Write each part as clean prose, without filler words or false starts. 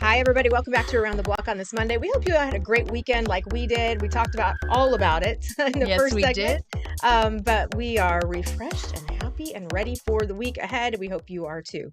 Hi, everybody. Welcome back to Around the Block on this Monday. We hope you had a great weekend like we did. We talked about all about it in the Yes, first we segment. did. But we are refreshed and happy and ready for the week ahead. We hope you are too.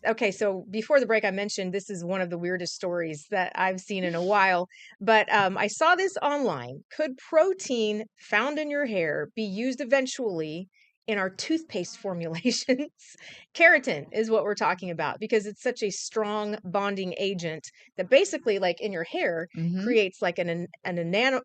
Okay, so before the break, I mentioned this is one of the weirdest stories that I've seen in a while, but I saw this online. Could protein found in your hair be used eventually in our toothpaste formulations? Keratin is what we're talking about because it's such a strong bonding agent that basically, like in your hair, Hmm. creates like an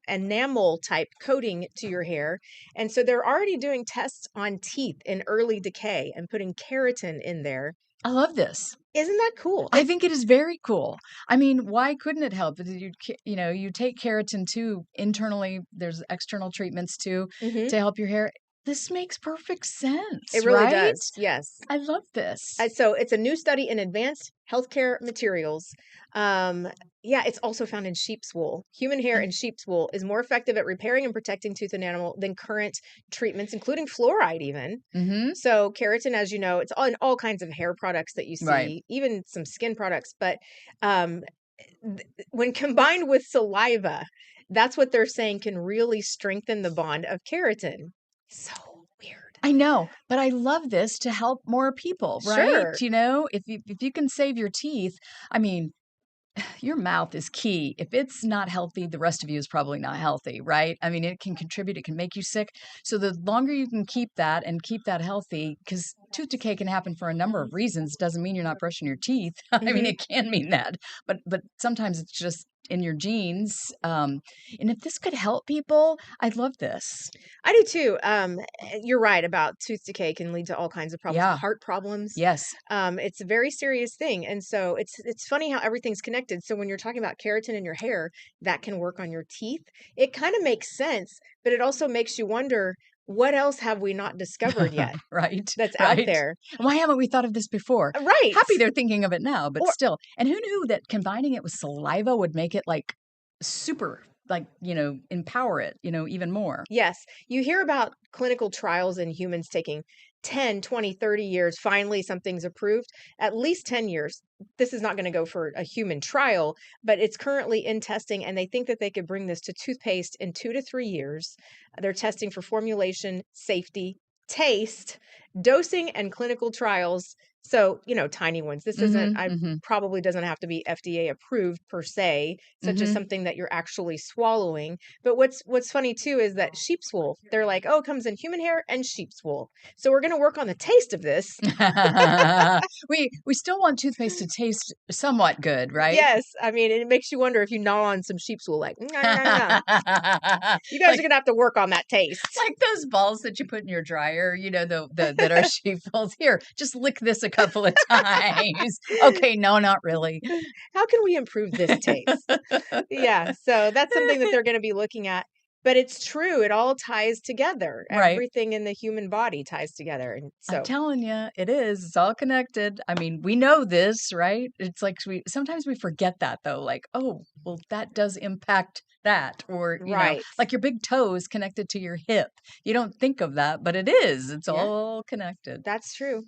enamel type coating to your hair. And so they're already doing tests on teeth in early decay and putting keratin in there. I love this. Isn't that cool? I think it is very cool. I mean, why couldn't it help? You take keratin too internally. There's external treatments too Mhm. to help your hair. This makes perfect It sense, really right? does. Yes. I love this. So it's a new study in advanced healthcare materials. Um, yeah, it's also found in sheep's wool. Human hair And in sheep's wool is more effective at repairing and protecting tooth and enamel than current treatments, including fluoride even. hmm So keratin, as you know, it's all in all kinds of hair products that you right. see, even some skin products. But um, when combined with saliva, that's what they're saying can really strengthen the bond of keratin. So weird. I know, but I love this to help more people, right? Sure. If you can save your teeth, I mean, your mouth is key. If it's not healthy, the rest of you is probably not healthy, right? I mean, it can contribute, it can make you sick. So the longer you can keep that and keep that healthy, because tooth decay can happen for a number of reasons, doesn't mean you're not brushing your teeth. I mean, Hmm. it can mean that, but sometimes it's just in your genes. And if this could help people, I'd love this. I do too. You're right about tooth decay can lead to all kinds of problems, Yeah. heart problems. Yes. It's a very serious thing, and so it's funny how everything's connected. So when you're talking about keratin in your hair, that can work on your teeth. It kind of makes sense, but it also makes you wonder what else have we not discovered yet Right. that's out Right. there. Why haven't we thought of this before? Right. Happy they're thinking of it now, but Or still. And who knew that combining it with saliva would make it like super, like, empower it, even more. yes, you hear about clinical trials in humans taking 10, 20, 30 years. Finally, something's approved. At least 10 years. This is not going to go for a human trial, but it's currently in testing, and they think that they could bring this to toothpaste in 2 to 3 years. They're testing for formulation, safety, taste, dosing, and clinical trials. So, tiny ones. This isn't, Mhm. I Mhm. probably doesn't have to be FDA approved per se, such as Mhm. something that you're actually swallowing. But what's funny too is that sheep's wool, they're like, "Oh, it comes in human hair and sheep's wool." So we're gonna work on the taste of this. We still want toothpaste to taste somewhat good, right? Yes, I mean, it makes you wonder if you gnaw on some sheep's wool, like, "Nah, nah, nah." You guys are Like gonna have to work on that taste. like those balls that you put in your dryer, the that are sheep balls. Here, just lick this a couple of times. Okay, no, not really. How can we improve this taste? Yeah, so that's something that they're gonna be looking at. But it's true, it all ties together. Right. Everything in the human body ties together, and I'm so telling you, it is. It's all connected. I mean, we know this, right? It's like we sometimes we forget that though. Like, oh, well, that does impact that, or right. like your big toe is connected to your hip. You don't think of that, but it is. It's Yeah. all connected. That's true.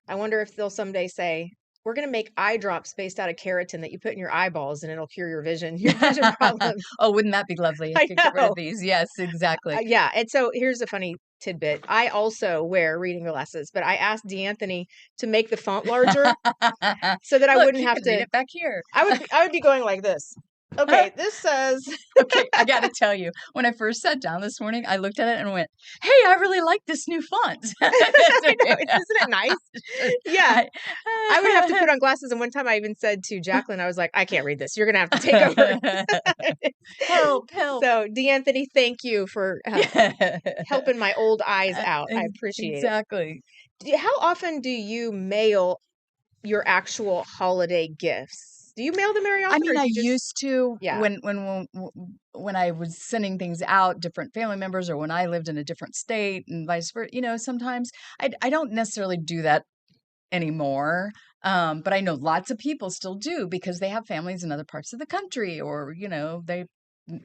I wonder if they'll someday say, "We're gonna make eye drops based out of keratin that you put in your eyeballs, and it'll cure your vision your vision problems." Oh, wouldn't that be lovely? I I could get rid of know. these. Yes, exactly. Yeah, and so here's a funny tidbit. I also wear reading glasses, but I asked D'Anthony to make the font larger so that I Look, wouldn't you have can read to it back here. I would be going like this. "Okay, this says." Okay, I gotta tell you, when I first sat down this morning, I looked at it and went, "Hey, I really like this new font." I know, isn't it nice? Yeah. I I would have to put on glasses, and one time I even said to Jacqueline, I was like, "I can't read this. You're gonna have to take over." Help, help. So, D'Anthony, thank you for, helping my old eyes out. I appreciate it. Exactly. How often do you mail your actual holiday gifts? Do you mail them very I often, or mean, do I you just used to yeah. when I was sending things out, different family members, or when I lived in a different state and vice versa. Sometimes I don't necessarily do that anymore. But I know lots of people still do because they have families in other parts of the country, or they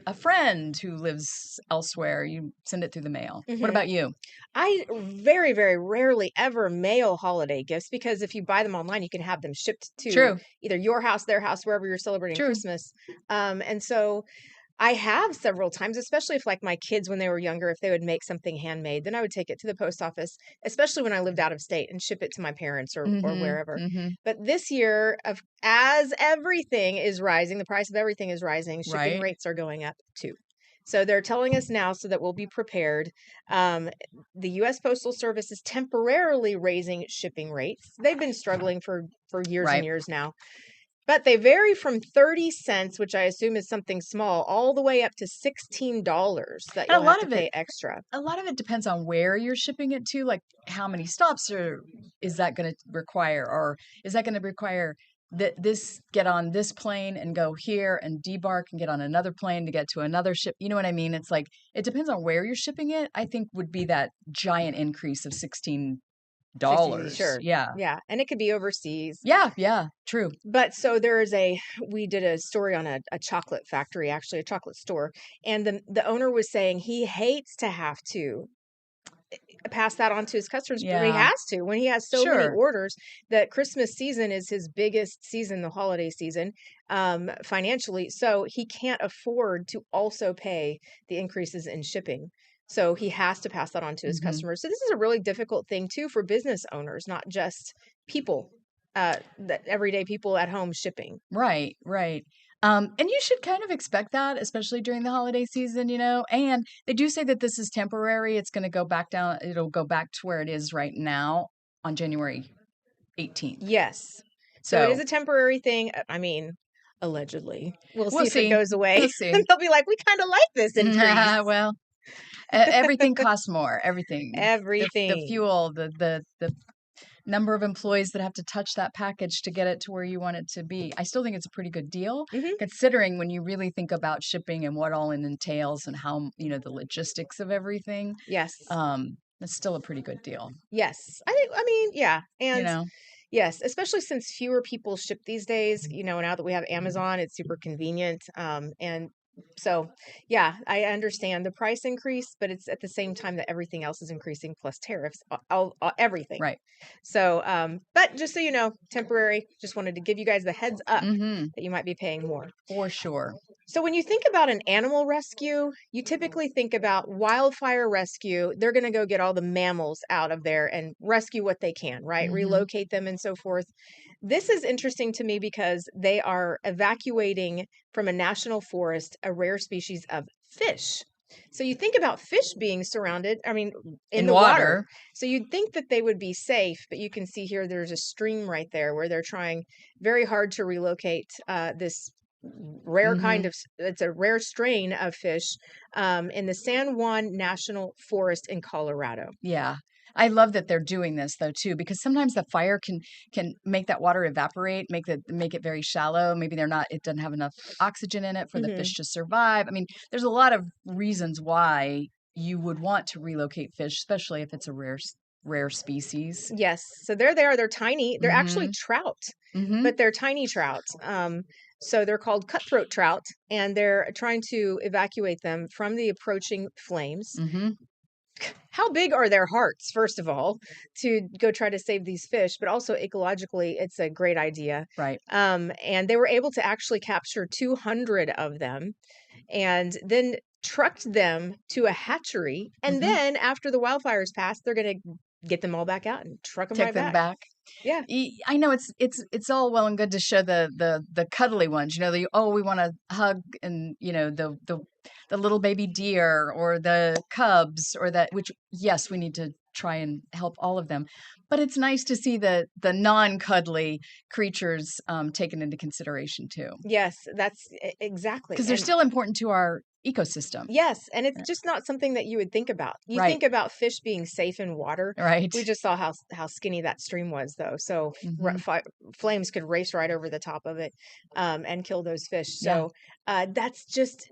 a friend who lives elsewhere, you send it through the mail. What Hmm. about you? I very, very rarely ever mail holiday gifts because if you buy them online, you can have them shipped to True, either your house, their house, wherever you're celebrating true. Christmas. And so I have several times, especially if like my kids when they were younger, if they would make something handmade, then I would take it to the post office, especially when I lived out of state and ship it to my parents or Mhm, wherever. mhm. But this year, of as everything is rising, the price of everything is rising, shipping Right. rates are going up too. So they're telling us now so that we'll be prepared. Um, the U.S. Postal Service is temporarily raising shipping rates. They've been struggling for years and Right. years now, but they vary from 30 cents, which I assume is something small, all the way up to $16 that And you'll have to pay extra. a lot of it depends on where you're shipping it to, like how many stops are is that going to require, or is that going to require that this get on this plane and go here and debark and get on another plane to get to another ship. You know what I mean? It's like it depends on where you're shipping it. I think would be that giant increase of $16. 60, sure. Yeah. Yeah. And it could be overseas. Yeah, yeah, true. But so we did a story on a chocolate factory, actually, a chocolate store. And the owner was saying he hates to have to pass that on to his customers, but he Yeah. has to when he has so many Sure. orders. That Christmas season is his biggest season, the holiday season, financially. So he can't afford to also pay the increases in shipping. So he has to pass that on to his Mhm. customers. So this is a really difficult thing too for business owners, not just people, that everyday people at home shipping. Right, right. And you should kind of expect that, especially during the holiday season, you know. And they do say that this is temporary. It's going to go back down. It'll go back to where it is right now on January 18th. Yes. So it is So a temporary thing. I mean, allegedly. We'll see we'll if it see. goes away. We'll see. And they'll be like, we kind of like this increase. Well, everything costs more. Everything. The Everything. fuel, the number of employees that have to touch that package to get it to where you want it to be. I still think it's a pretty good deal, Hmm. considering when you really think about shipping and what all it entails and how, you know, the logistics of everything. Yes. It's still a pretty good deal, Yes. I mean, yeah. you And know? yes, especially since fewer people ship these days, now that we have Amazon, it's super convenient. And so, yeah, I understand the price increase, but it's at the same time that everything else is increasing plus tariffs, everything. Right. So, but just so you know, temporary, just wanted to give you guys the heads up Mm-hmm. that you might be paying more. For sure. So when you think about an animal rescue, you typically think about wildfire rescue. They're going to go get all the mammals out of there and rescue what they can, right? Mm-hmm. Relocate them and so forth. This is interesting to me because they are evacuating from a national forest a rare species of fish. So you think about fish being surrounded, I mean, in In the water. water. So you'd think that they would be safe, but you can see here there's a stream right there where they're trying very hard to relocate this rare Mm-hmm. kind of it's a rare strain of fish in the San Juan National Forest in Colorado. Yeah. I love that they're doing this though too, because sometimes the fire can make that water evaporate, make it very shallow. Maybe it doesn't have enough oxygen in it for the Hmm. fish to survive. I mean, there's a lot of reasons why you would want to relocate fish, especially if it's a rare species. Yes, so there they are. They're tiny. They're actually Mhm. trout, Mhm. but they're tiny trout. So they're called cutthroat trout, and they're trying to evacuate them from the approaching flames. Mhm. How big are their hearts, first of all, to go try to save these fish, but also ecologically, it's a great idea. Right. And they were able to actually capture 200 of them and then trucked them to a hatchery. And Mhm. then after the wildfires pass, they're going to get them all back out and truck them Take right them back. back. Yeah. I know it's all well and good to show the cuddly ones, you know, we want to hug, and you know the little baby deer or the cubs, or that, which yes, we need to try and help all of them, but it's nice to see the non-cuddly creatures taken into consideration too, Yes, that's exactly. because they're And still important to our ecosystem. yes, and it's just not something that you would think about. You Right, think about fish being safe in water. right. We just saw how skinny that stream was, though. So Hmm. flames could race right over the top of it, and kill those fish. Yeah. So that's just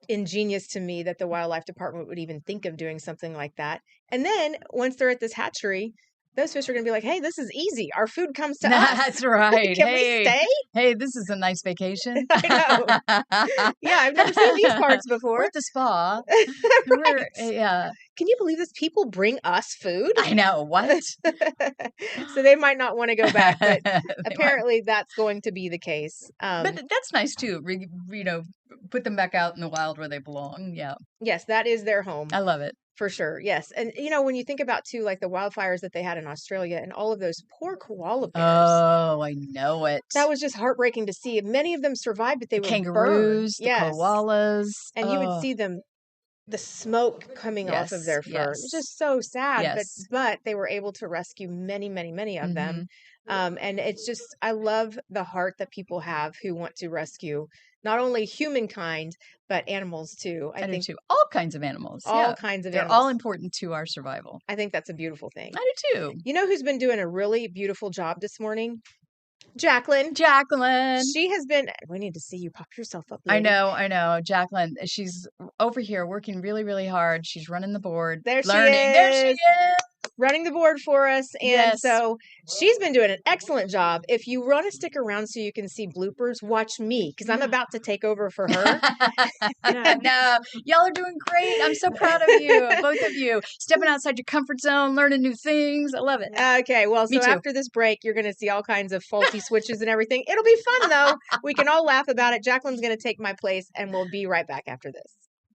ingenious to me that the wildlife department would even think of doing something like that. And then once they're at this hatchery, Those fish are going to be like, hey, this is easy. Our food comes to us. That's right. Can we Hey, stay? hey, this is a nice vacation. I know. Yeah, I've never seen these parts We're before. at the spa. Right. Yeah. Can you believe this? People bring us food? I know. What? So they might not want to go back, but They might. apparently that's going to be the case. But that's nice too. Put them back out in the wild where they belong. Yeah, Yes, that is their home. I love it. For sure. Yes. And when you think about too, like the wildfires that they had in Australia and all of those poor koala bears, Oh, I know it. that was just heartbreaking to see. Many of them survived, but they The were burned. kangaroos, the Yes. koalas. And you would Oh, see them, the smoke coming off of yes, their fur. It was yes, just so sad. yes. But they were able to rescue many, many, many of them. And it's just, I love the heart that people have who want to rescue not only humankind, but animals too. I do too. All kinds of animals. All Yeah, kinds of they're animals. all important to our survival. I think that's a beautiful thing. I do too. You know who's been doing a really beautiful job this morning? Jacqueline. Jacqueline. She has been. We need to see you pop yourself up. I Lady. know. Jacqueline, she's over here working really, really hard. She's running the board. There she learning. is. There she is. Running the board for us. And Yes. so she's been doing an excellent job. If you want to stick around so you can see bloopers, watch me because I'm about to take over for her. No, y'all are doing great. I'm so proud of you, both of you. Stepping outside your comfort zone, learning new things. I love it. Okay, well, Me so too. after this break, you're going to see all kinds of faulty switches and everything. It'll be fun, though. We can all laugh about it. Jacqueline's going to take my place, and we'll be right back after this.